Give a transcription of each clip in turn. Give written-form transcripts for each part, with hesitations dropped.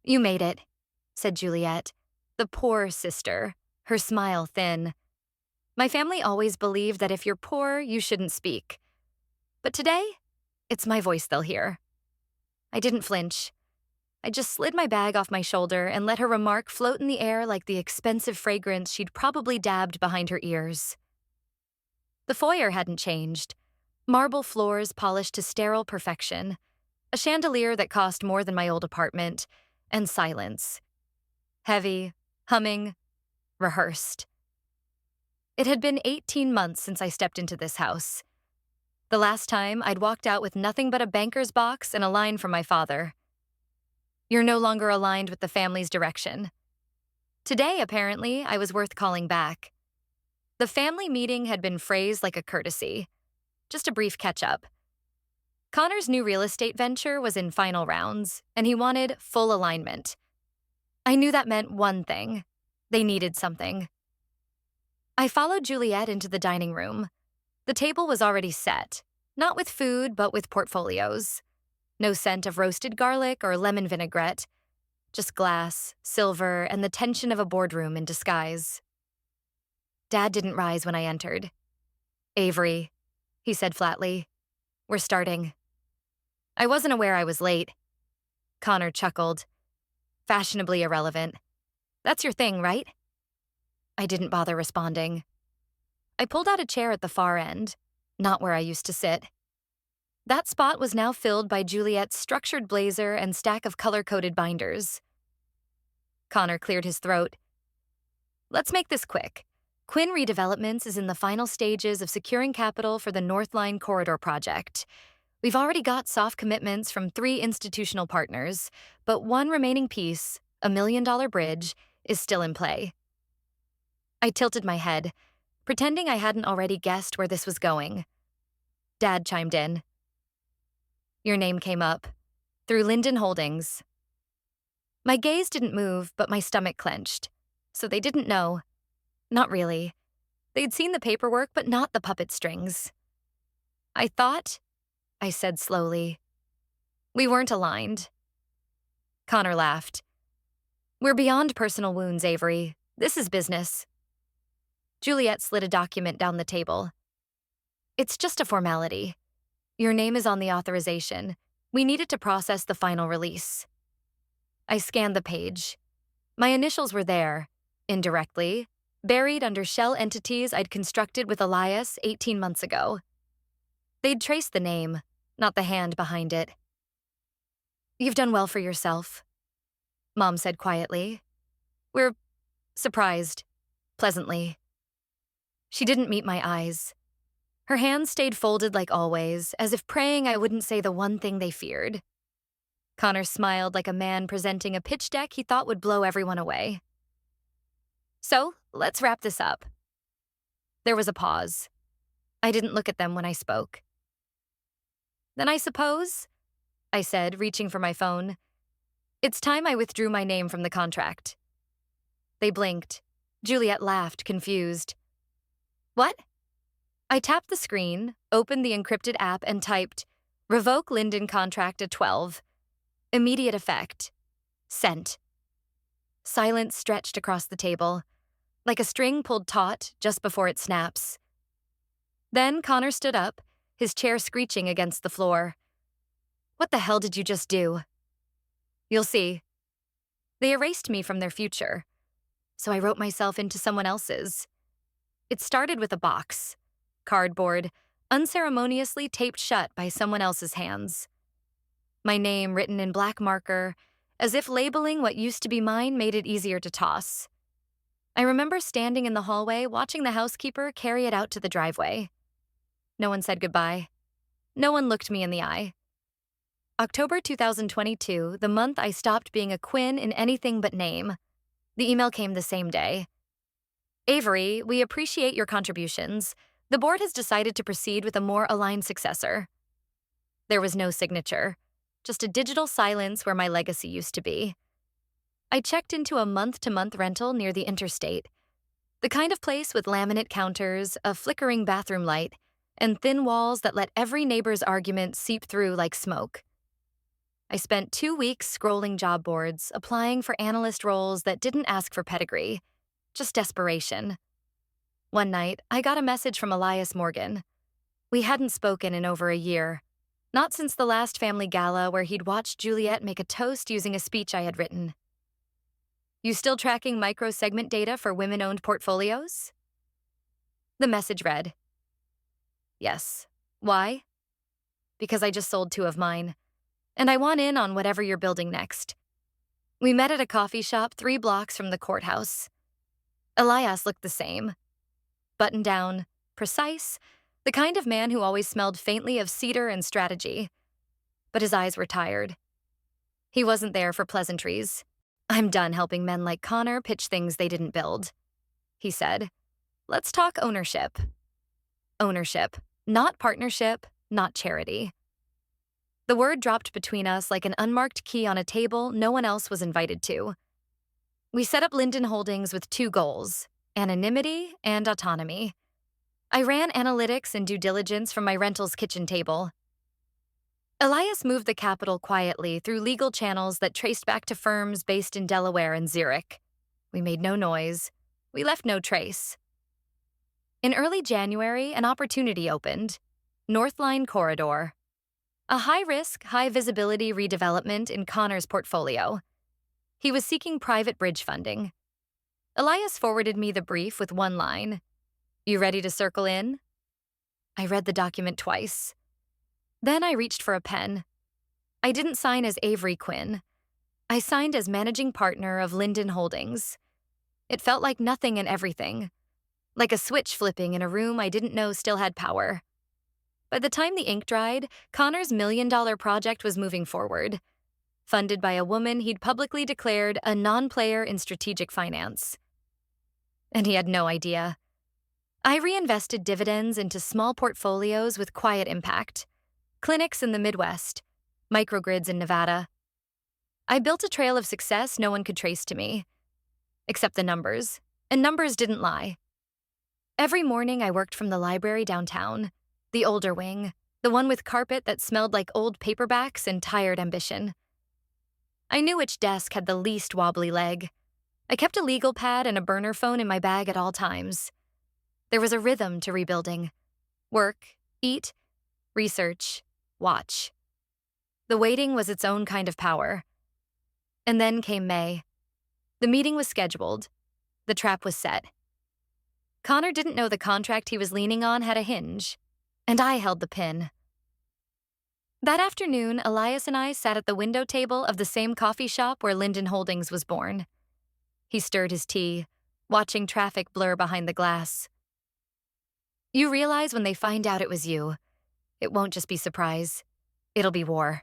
You made it, said Juliet, the poor sister, her smile thin. My family always believed that if you're poor, you shouldn't speak. But today, it's my voice they'll hear. I didn't flinch. I just slid my bag off my shoulder and let her remark float in the air like the expensive fragrance she'd probably dabbed behind her ears. The foyer hadn't changed. Marble floors polished to sterile perfection, a chandelier that cost more than my old apartment, and silence. Heavy, humming, rehearsed. It had been 18 months since I stepped into this house. The last time, I'd walked out with nothing but a banker's box and a line from my father. You're no longer aligned with the family's direction. Today, apparently, I was worth calling back. The family meeting had been phrased like a courtesy, just a brief catch-up. Connor's new real estate venture was in final rounds, and he wanted full alignment. I knew that meant one thing. They needed something. I followed Juliet into the dining room. The table was already set, not with food, but with portfolios. No scent of roasted garlic or lemon vinaigrette, just glass, silver, and the tension of a boardroom in disguise. Dad didn't rise when I entered. Avery, he said flatly, we're starting. I wasn't aware I was late. Connor chuckled. Fashionably irrelevant. That's your thing, right? I didn't bother responding. I pulled out a chair at the far end, not where I used to sit. That spot was now filled by Juliet's structured blazer and stack of color-coded binders. Connor cleared his throat. Let's make this quick. Quinn Redevelopments is in the final stages of securing capital for the North Line Corridor project. We've already got soft commitments from 3 institutional partners, but one remaining piece, a $1 million bridge, is still in play. I tilted my head, pretending I hadn't already guessed where this was going. Dad chimed in. Your name came up, through Linden Holdings. My gaze didn't move, but my stomach clenched. So they didn't know. Not really. They'd seen the paperwork, but not the puppet strings. I thought, I said slowly, we weren't aligned. Connor laughed. We're beyond personal wounds, Avery. This is business. Juliet slid a document down the table. It's just a formality. Your name is on the authorization. We needed to process the final release. I scanned the page. My initials were there, indirectly, buried under shell entities I'd constructed with Elias 18 months ago. They'd traced the name, not the hand behind it. You've done well for yourself, Mom said quietly. We're surprised, pleasantly. She didn't meet my eyes. Her hands stayed folded like always, as if praying I wouldn't say the one thing they feared. Connor smiled like a man presenting a pitch deck he thought would blow everyone away. So, let's wrap this up. There was a pause. I didn't look at them when I spoke. Then I suppose, I said, reaching for my phone, it's time I withdrew my name from the contract. They blinked. Juliet laughed, confused. What? I tapped the screen, opened the encrypted app, and typed, Revoke Linden contract at 12. Immediate effect. Sent. Silence stretched across the table, like a string pulled taut just before it snaps. Then Connor stood up, his chair screeching against the floor. What the hell did you just do? You'll see. They erased me from their future, so I wrote myself into someone else's. It started with a box. Cardboard, unceremoniously taped shut by someone else's hands. My name written in black marker, as if labeling what used to be mine made it easier to toss. I remember standing in the hallway watching the housekeeper carry it out to the driveway. No one said goodbye. No one looked me in the eye. October 2022, the month I stopped being a Quinn in anything but name. The email came the same day. Avery, we appreciate your contributions. The board has decided to proceed with a more aligned successor. There was no signature, just a digital silence where my legacy used to be. I checked into a month-to-month rental near the interstate, the kind of place with laminate counters, a flickering bathroom light, and thin walls that let every neighbor's argument seep through like smoke. I spent 2 weeks scrolling job boards, applying for analyst roles that didn't ask for pedigree, just desperation. One night, I got a message from Elias Morgan. We hadn't spoken in over a year, not since the last family gala where he'd watched Juliet make a toast using a speech I had written. You still tracking micro-segment data for women-owned portfolios? The message read, Yes. Why? Because I just sold 2 of mine, and I want in on whatever you're building next. We met at a coffee shop 3 blocks from the courthouse. Elias looked the same. Buttoned down, precise, the kind of man who always smelled faintly of cedar and strategy. But his eyes were tired. He wasn't there for pleasantries. I'm done helping men like Connor pitch things they didn't build. He said, Let's talk ownership. Ownership, not partnership, not charity. The word dropped between us like an unmarked key on a table no one else was invited to. We set up Linden Holdings with 2 goals, anonymity and autonomy. I ran analytics and due diligence from my rental's kitchen table. Elias moved the capital quietly through legal channels that traced back to firms based in Delaware and Zurich. We made no noise. We left no trace. In early January, an opportunity opened. Northline Corridor. A high-risk, high-visibility redevelopment in Connor's portfolio. He was seeking private bridge funding. Elias forwarded me the brief with 1 line. You ready to circle in? I read the document twice. Then I reached for a pen. I didn't sign as Avery Quinn. I signed as managing partner of Linden Holdings. It felt like nothing and everything. Like a switch flipping in a room I didn't know still had power. By the time the ink dried, Connor's $1 million project was moving forward, funded by a woman he'd publicly declared a non-player in strategic finance. And he had no idea. I reinvested dividends into small portfolios with quiet impact. Clinics in the Midwest, microgrids in Nevada. I built a trail of success no one could trace to me. Except the numbers, and numbers didn't lie. Every morning I worked from the library downtown, the older wing, the one with carpet that smelled like old paperbacks and tired ambition. I knew which desk had the least wobbly leg. I kept a legal pad and a burner phone in my bag at all times. There was a rhythm to rebuilding. Work, eat, research, watch. The waiting was its own kind of power. And then came May. The meeting was scheduled. The trap was set. Connor didn't know the contract he was leaning on had a hinge, and I held the pin. That afternoon, Elias and I sat at the window table of the same coffee shop where Linden Holdings was born. He stirred his tea, watching traffic blur behind the glass. You realize when they find out it was you, it won't just be surprise. It'll be war.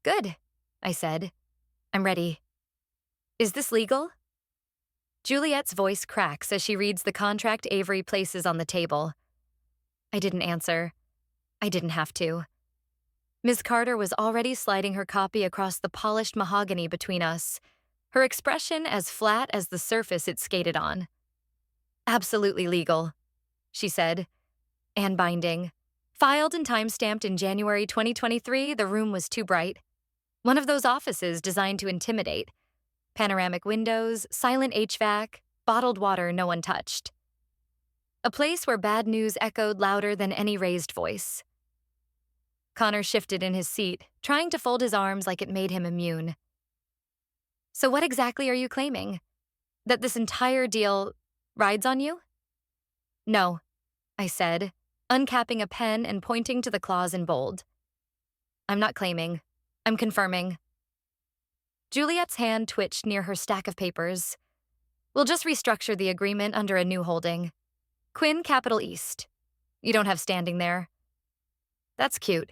Good, I said. I'm ready. Is this legal? Juliet's voice cracks as she reads the contract Avery places on the table. I didn't answer. I didn't have to. Ms. Carter was already sliding her copy across the polished mahogany between us, her expression as flat as the surface it skated on. Absolutely legal, she said. And binding. Filed and time-stamped in January 2023, the room was too bright. One of those offices designed to intimidate. Panoramic windows, silent HVAC, bottled water no one touched. A place where bad news echoed louder than any raised voice. Connor shifted in his seat, trying to fold his arms like it made him immune. So what exactly are you claiming? That this entire deal rides on you? No, I said, uncapping a pen and pointing to the clause in bold. I'm not claiming. I'm confirming. Juliet's hand twitched near her stack of papers. We'll just restructure the agreement under a new holding. Quinn Capital East. You don't have standing there. That's cute,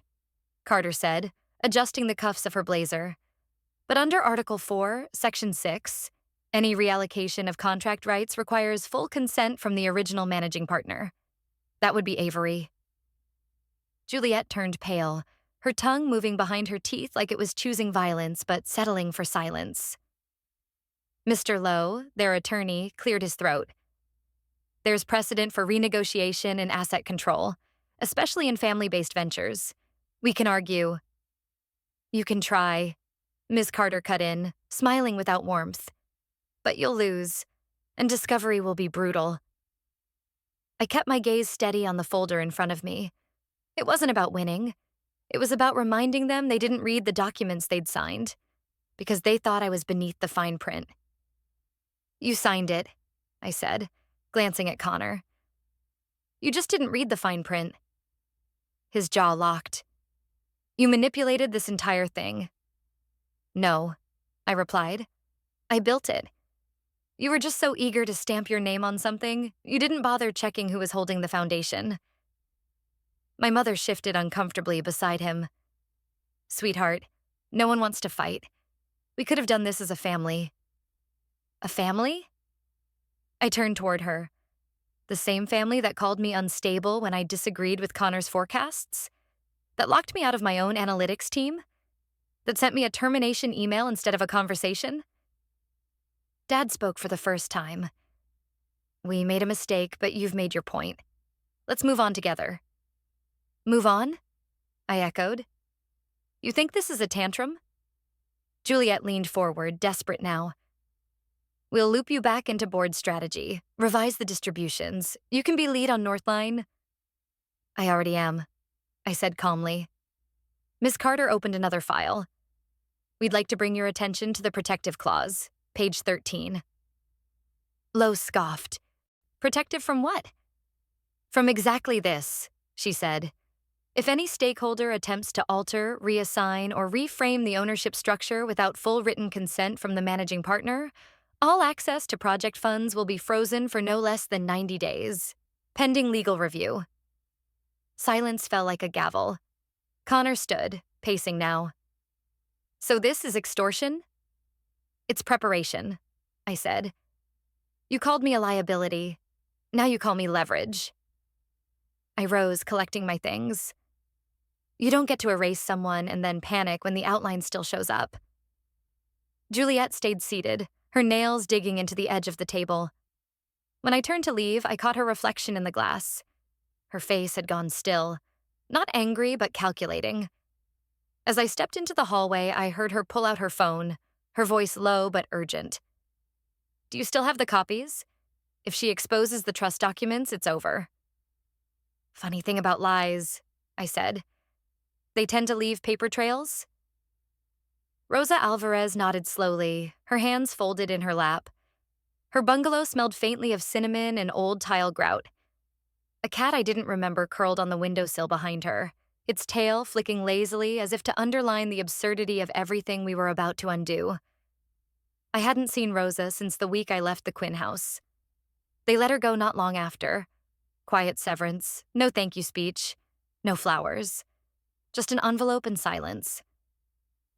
Carter said, adjusting the cuffs of her blazer. But under Article 4, Section 6, any reallocation of contract rights requires full consent from the original managing partner. That would be Avery. Juliet turned pale, her tongue moving behind her teeth like it was choosing violence but settling for silence. Mr. Lowe, their attorney, cleared his throat. There's precedent for renegotiation and asset control, especially in family-based ventures. We can argue. You can try, Ms. Carter cut in, smiling without warmth. But you'll lose, and discovery will be brutal. I kept my gaze steady on the folder in front of me. It wasn't about winning. It was about reminding them they didn't read the documents they'd signed, because they thought I was beneath the fine print. You signed it, I said, glancing at Connor. You just didn't read the fine print. His jaw locked. You manipulated this entire thing. No, I replied. I built it. You were just so eager to stamp your name on something, you didn't bother checking who was holding the foundation. My mother shifted uncomfortably beside him. Sweetheart, no one wants to fight. We could have done this as a family. A family? I turned toward her. The same family that called me unstable when I disagreed with Connor's forecasts? That locked me out of my own analytics team? That sent me a termination email instead of a conversation? Dad spoke for the first time. We made a mistake, but you've made your point. Let's move on together. Move on? I echoed. You think this is a tantrum? Juliet leaned forward, desperate now. We'll loop you back into board strategy, revise the distributions. You can be lead on Northline. I already am, I said calmly. Ms. Carter opened another file. We'd like to bring your attention to the protective clause, page 13. Lowe scoffed. Protective from what? From exactly this, she said. If any stakeholder attempts to alter, reassign, or reframe the ownership structure without full written consent from the managing partner, all access to project funds will be frozen for no less than 90 days, pending legal review. Silence fell like a gavel. Connor stood, pacing now. So this is extortion? It's preparation, I said. You called me a liability. Now you call me leverage. I rose, collecting my things. You don't get to erase someone and then panic when the outline still shows up. Juliet stayed seated, her nails digging into the edge of the table. When I turned to leave, I caught her reflection in the glass. Her face had gone still, not angry but calculating. As I stepped into the hallway, I heard her pull out her phone, her voice low but urgent. Do you still have the copies? If she exposes the trust documents, it's over. Funny thing about lies, I said. They tend to leave paper trails? Rosa Alvarez nodded slowly, her hands folded in her lap. Her bungalow smelled faintly of cinnamon and old tile grout. A cat I didn't remember curled on the windowsill behind her, its tail flicking lazily as if to underline the absurdity of everything we were about to undo. I hadn't seen Rosa since the week I left the Quinn house. They let her go not long after. Quiet severance, no thank you speech, no flowers. Just an envelope and silence.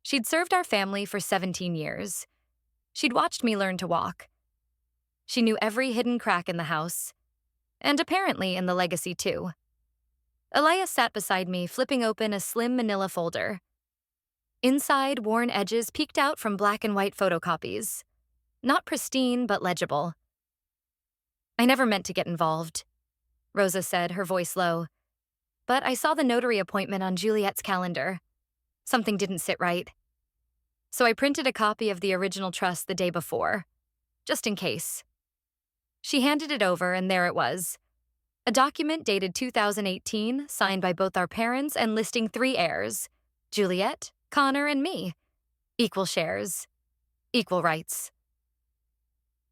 She'd served our family for 17 years. She'd watched me learn to walk. She knew every hidden crack in the house, and apparently in the legacy too. Elias sat beside me, flipping open a slim manila folder. Inside, worn edges peeked out from black and white photocopies. Not pristine, but legible. I never meant to get involved, Rosa said, her voice low. But I saw the notary appointment on Juliet's calendar. Something didn't sit right. So I printed a copy of the original trust the day before, just in case. She handed it over, and there it was. A document dated 2018, signed by both our parents and listing 3 heirs, Juliet, Connor, and me. Equal shares. Equal rights.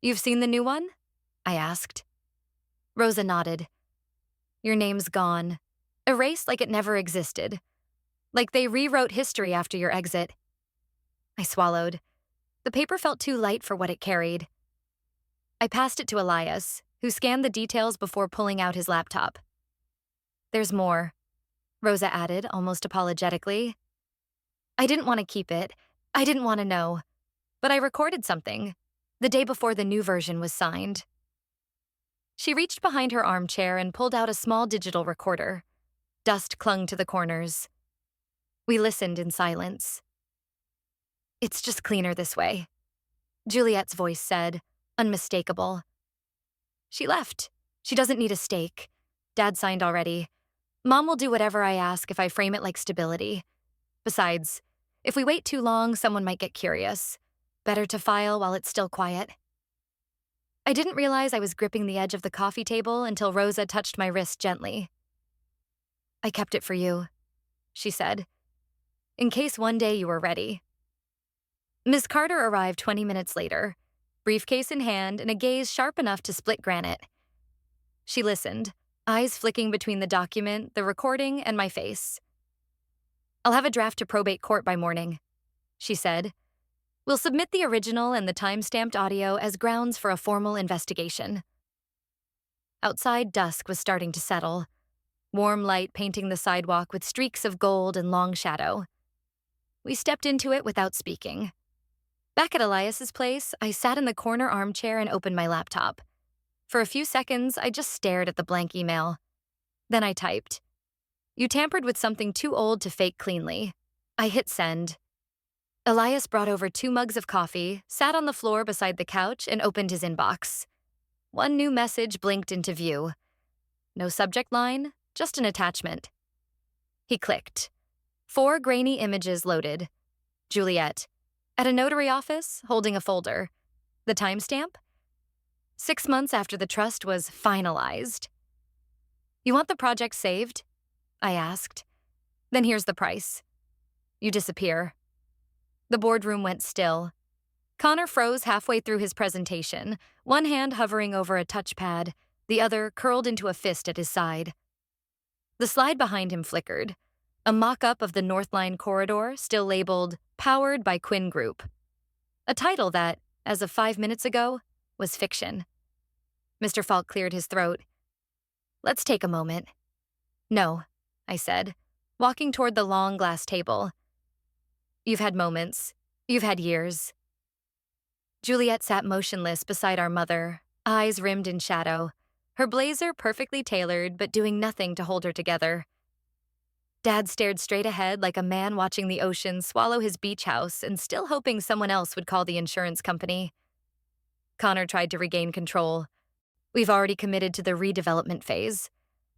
You've seen the new one? I asked. Rosa nodded. Your name's gone. Erased like it never existed. Like they rewrote history after your exit. I swallowed. The paper felt too light for what it carried. I passed it to Elias, who scanned the details before pulling out his laptop. There's more, Rosa added, almost apologetically. I didn't want to keep it. I didn't want to know. But I recorded something, the day before the new version was signed. She reached behind her armchair and pulled out a small digital recorder. Dust clung to the corners. We listened in silence. It's just cleaner this way, Juliet's voice said, unmistakable. She left. She doesn't need a stake. Dad signed already. Mom will do whatever I ask if I frame it like stability. Besides, If we wait too long, someone might get curious. Better to file while it's still quiet. I didn't realize I was gripping the edge of the coffee table until Rosa touched my wrist gently. I kept it for you, she said, in case one day you were ready. Miss Carter arrived 20 minutes later, briefcase in hand and a gaze sharp enough to split granite. She listened, eyes flicking between the document, the recording, and my face. I'll have a draft to probate court by morning, she said. We'll submit the original and the time-stamped audio as grounds for a formal investigation. Outside, dusk was starting to settle, warm light painting the sidewalk with streaks of gold and long shadow. We stepped into it without speaking. Back at Elias's place, I sat in the corner armchair and opened my laptop. For a few seconds, I just stared at the blank email. Then I typed, "You tampered with something too old to fake cleanly." I hit send. Elias brought over 2 mugs of coffee, sat on the floor beside the couch, and opened his inbox. One new message blinked into view. No subject line, just an attachment. He clicked. 4 grainy images loaded. Juliet. At a notary office, holding a folder. The timestamp? 6 months after the trust was finalized. You want the project saved? I asked. Then here's the price. You disappear. The boardroom went still. Connor froze halfway through his presentation, one hand hovering over a touchpad, the other curled into a fist at his side. The slide behind him flickered, a mock-up of the Northline corridor still labeled Powered by Quinn Group, a title that, as of 5 minutes ago, was fiction. Mr. Falk cleared his throat. Let's take a moment. No, I said, walking toward the long glass table. You've had moments. You've had years. Juliet sat motionless beside our mother, eyes rimmed in shadow, her blazer perfectly tailored but doing nothing to hold her together. Dad stared straight ahead like a man watching the ocean swallow his beach house and still hoping someone else would call the insurance company. Connor tried to regain control. We've already committed to the redevelopment phase.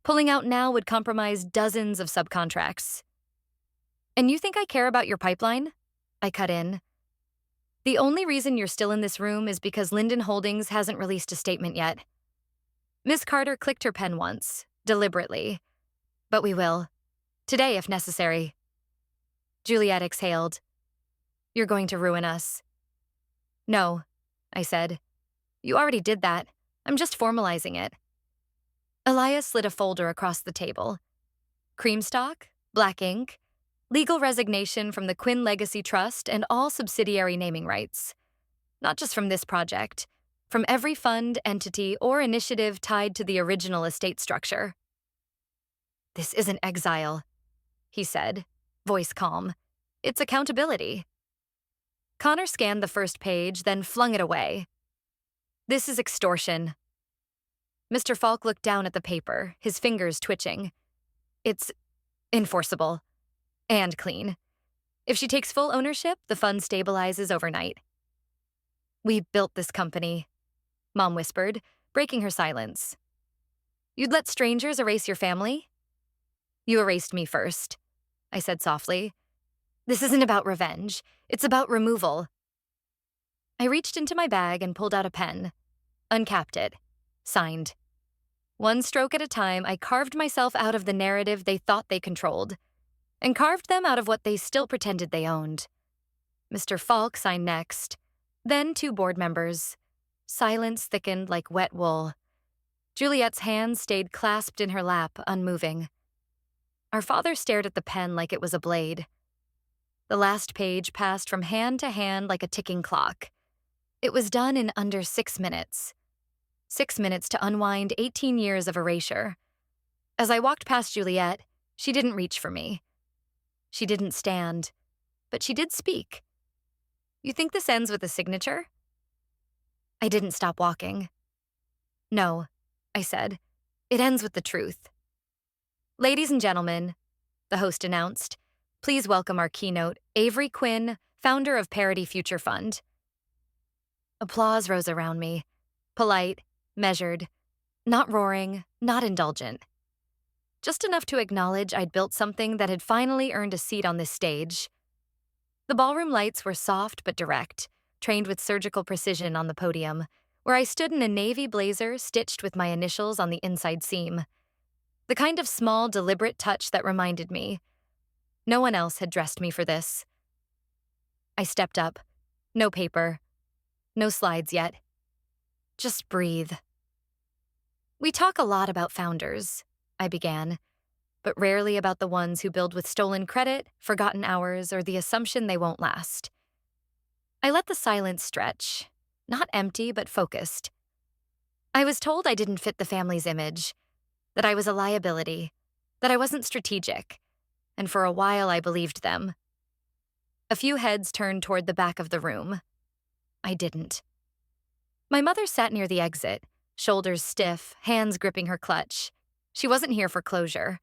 Pulling out now would compromise dozens of subcontracts. And you think I care about your pipeline? I cut in. The only reason you're still in this room is because Linden Holdings hasn't released a statement yet. Miss Carter clicked her pen once, deliberately. But we will. Today, if necessary. Juliet exhaled. You're going to ruin us. No, I said. You already did that. I'm just formalizing it. Elias slid a folder across the table. Creamstock, black ink, legal resignation from the Quinn Legacy Trust and all subsidiary naming rights. Not just from this project, from every fund, entity, or initiative tied to the original estate structure. This isn't exile, he said, voice calm. It's accountability. Connor scanned the first page, then flung it away. This is extortion. Mr. Falk looked down at the paper, his fingers twitching. It's enforceable. And clean. If she takes full ownership, the fund stabilizes overnight. We built this company, Mom whispered, breaking her silence. You'd let strangers erase your family? You erased me first, I said softly. This isn't about revenge. It's about removal. I reached into my bag and pulled out a pen, uncapped it, signed. One stroke at a time, I carved myself out of the narrative they thought they controlled, and carved them out of what they still pretended they owned. Mr. Falk signed next, then 2 board members. Silence thickened like wet wool. Juliet's hands stayed clasped in her lap, unmoving. Our father stared at the pen like it was a blade. The last page passed from hand to hand like a ticking clock. It was done in under 6 minutes. 6 minutes to unwind 18 years of erasure. As I walked past Juliet, she didn't reach for me. She didn't stand, but she did speak. You think this ends with a signature? I didn't stop walking. No, I said. It ends with the truth. Ladies and gentlemen, the host announced, please welcome our keynote, Avery Quinn, founder of Parity Future Fund. Applause rose around me, polite, measured, not roaring, not indulgent. Just enough to acknowledge I'd built something that had finally earned a seat on this stage. The ballroom lights were soft but direct, trained with surgical precision on the podium, where I stood in a navy blazer stitched with my initials on the inside seam. The kind of small, deliberate touch that reminded me, no one else had dressed me for this. I stepped up. No paper. No slides yet. Just breathe. We talk a lot about founders, I began, but rarely about the ones who build with stolen credit, forgotten hours, or the assumption they won't last. I let the silence stretch, not empty, but focused. I was told I didn't fit the family's image, that I was a liability, that I wasn't strategic, and for a while I believed them. A few heads turned toward the back of the room. I didn't. My mother sat near the exit, shoulders stiff, hands gripping her clutch. She wasn't here for closure.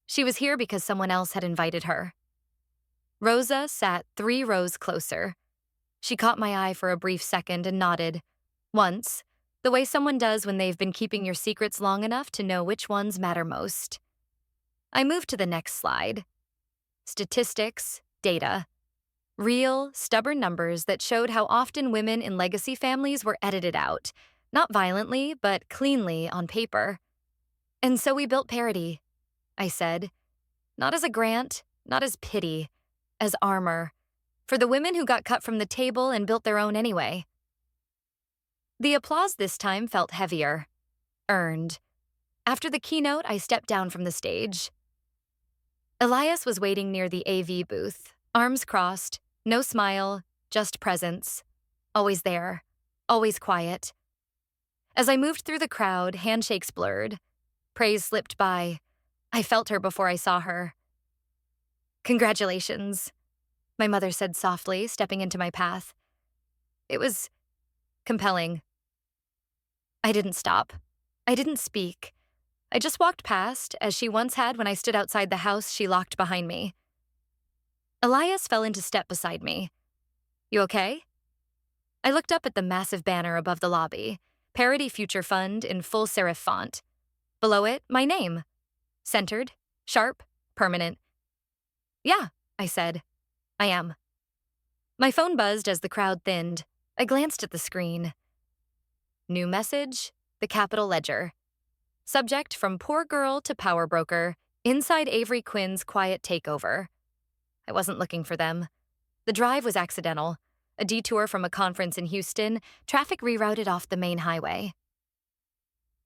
She was here because someone else had invited her. Rosa sat 3 rows closer. She caught my eye for a brief second and nodded. Once, the way someone does when they've been keeping your secrets long enough to know which ones matter most. I moved to the next slide. Statistics, data. Real, stubborn numbers that showed how often women in legacy families were edited out, not violently, but cleanly on paper. And so we built parity, I said. Not as a grant, not as pity, as armor, for the women who got cut from the table and built their own anyway. The applause this time felt heavier, earned. After the keynote, I stepped down from the stage. Elias was waiting near the AV booth, arms crossed, no smile, just presence. Always there, always quiet. As I moved through the crowd, handshakes blurred. Praise slipped by. I felt her before I saw her. "Congratulations," my mother said softly, stepping into my path. It was compelling. I didn't stop. I didn't speak. I just walked past, as she once had when I stood outside the house she locked behind me. Elias fell into step beside me. "You okay?" I looked up at the massive banner above the lobby, Parity Future Fund in full serif font. Below it, my name. Centered, sharp, permanent. "Yeah," I said. "I am." My phone buzzed as the crowd thinned. I glanced at the screen. New message, the Capital Ledger. Subject from poor girl to power broker, inside Avery Quinn's quiet takeover. I wasn't looking for them. The drive was accidental. A detour from a conference in Houston, traffic rerouted off the main highway.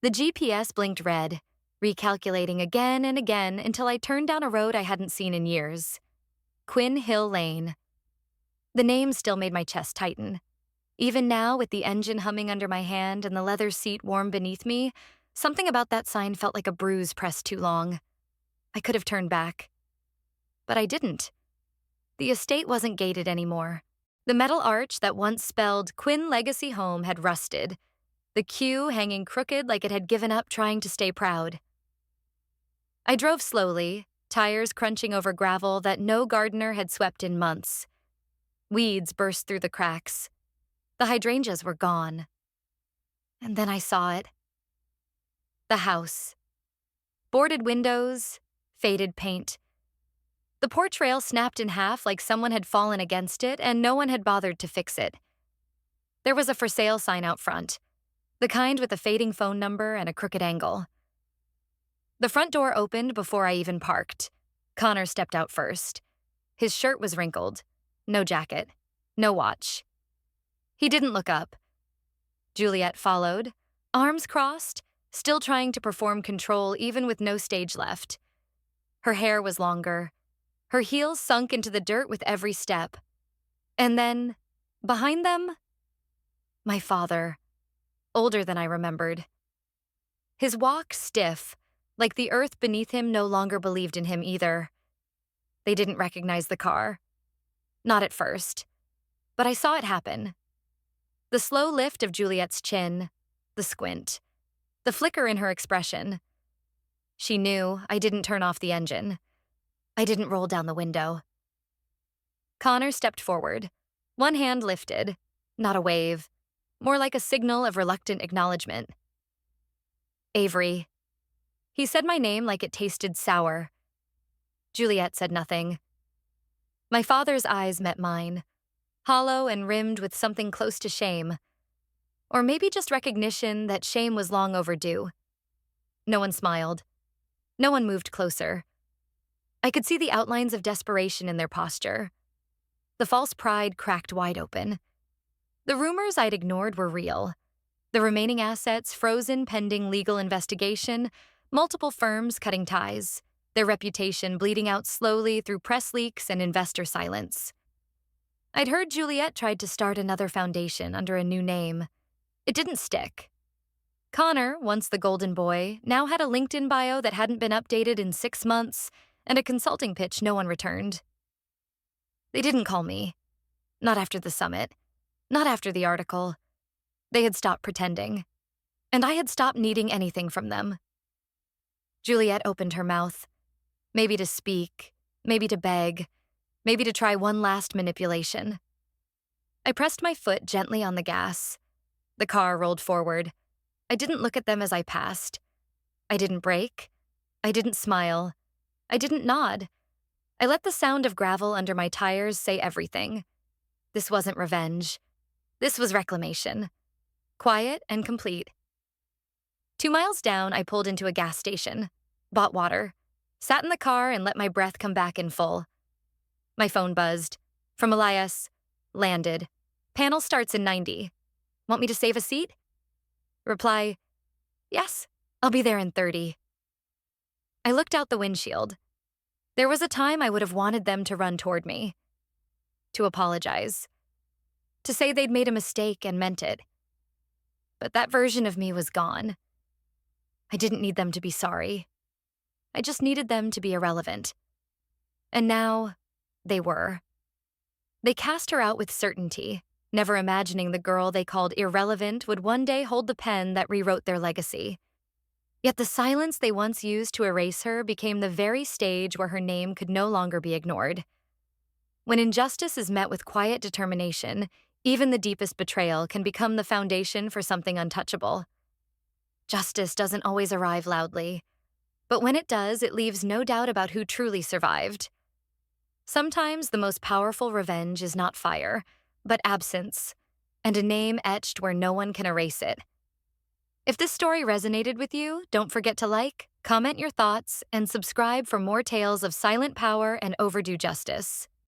The GPS blinked red, recalculating again and again until I turned down a road I hadn't seen in years. Quinn Hill Lane. The name still made my chest tighten. Even now, with the engine humming under my hand and the leather seat warm beneath me, something about that sign felt like a bruise pressed too long. I could have turned back. But I didn't. The estate wasn't gated anymore. The metal arch that once spelled Quinn Legacy Home had rusted, the queue hanging crooked like it had given up trying to stay proud. I drove slowly, tires crunching over gravel that no gardener had swept in months. Weeds burst through the cracks. The hydrangeas were gone. And then I saw it. The house. Boarded windows, faded paint. The porch rail snapped in half like someone had fallen against it and no one had bothered to fix it. There was a for sale sign out front, the kind with a fading phone number and a crooked angle. The front door opened before I even parked. Connor stepped out first. His shirt was wrinkled. No jacket. No watch. He didn't look up. Juliet followed, arms crossed, still trying to perform control even with no stage left. Her hair was longer. Her heels sunk into the dirt with every step. And then, behind them, my father, older than I remembered. His walk stiff, like the earth beneath him no longer believed in him either. They didn't recognize the car. Not at first. But I saw it happen. The slow lift of Juliet's chin, the squint, the flicker in her expression. She knew I didn't turn off the engine. I didn't roll down the window. Connor stepped forward, one hand lifted, not a wave, more like a signal of reluctant acknowledgement. "Avery." He said my name like it tasted sour. Juliet said nothing. My father's eyes met mine, hollow and rimmed with something close to shame. Or maybe just recognition that shame was long overdue. No one smiled. No one moved closer. I could see the outlines of desperation in their posture. The false pride cracked wide open. The rumors I'd ignored were real. The remaining assets frozen pending legal investigation, multiple firms cutting ties, their reputation bleeding out slowly through press leaks and investor silence. I'd heard Juliet tried to start another foundation under a new name. It didn't stick. Connor, once the golden boy, now had a LinkedIn bio that hadn't been updated in 6 months and a consulting pitch no one returned. They didn't call me. Not after the summit. Not after the article. They had stopped pretending. And I had stopped needing anything from them. Juliet opened her mouth. Maybe to speak, maybe to beg, maybe to try one last manipulation. I pressed my foot gently on the gas. The car rolled forward. I didn't look at them as I passed. I didn't brake. I didn't smile. I didn't nod. I let the sound of gravel under my tires say everything. This wasn't revenge. This was reclamation. Quiet and complete. 2 miles down, I pulled into a gas station, bought water, sat in the car and let my breath come back in full. My phone buzzed. From Elias. Landed. Panel starts in 90. Want me to save a seat? Reply, yes, I'll be there in 30. I looked out the windshield. There was a time I would have wanted them to run toward me. To apologize. To say they'd made a mistake and meant it. But that version of me was gone. I didn't need them to be sorry. I just needed them to be irrelevant. And now, they were. They cast her out with certainty, never imagining the girl they called irrelevant would one day hold the pen that rewrote their legacy. Yet the silence they once used to erase her became the very stage where her name could no longer be ignored. When injustice is met with quiet determination, even the deepest betrayal can become the foundation for something untouchable. Justice doesn't always arrive loudly, but when it does, it leaves no doubt about who truly survived. Sometimes the most powerful revenge is not fire, but absence, and a name etched where no one can erase it. If this story resonated with you, don't forget to like, comment your thoughts, and subscribe for more tales of silent power and overdue justice.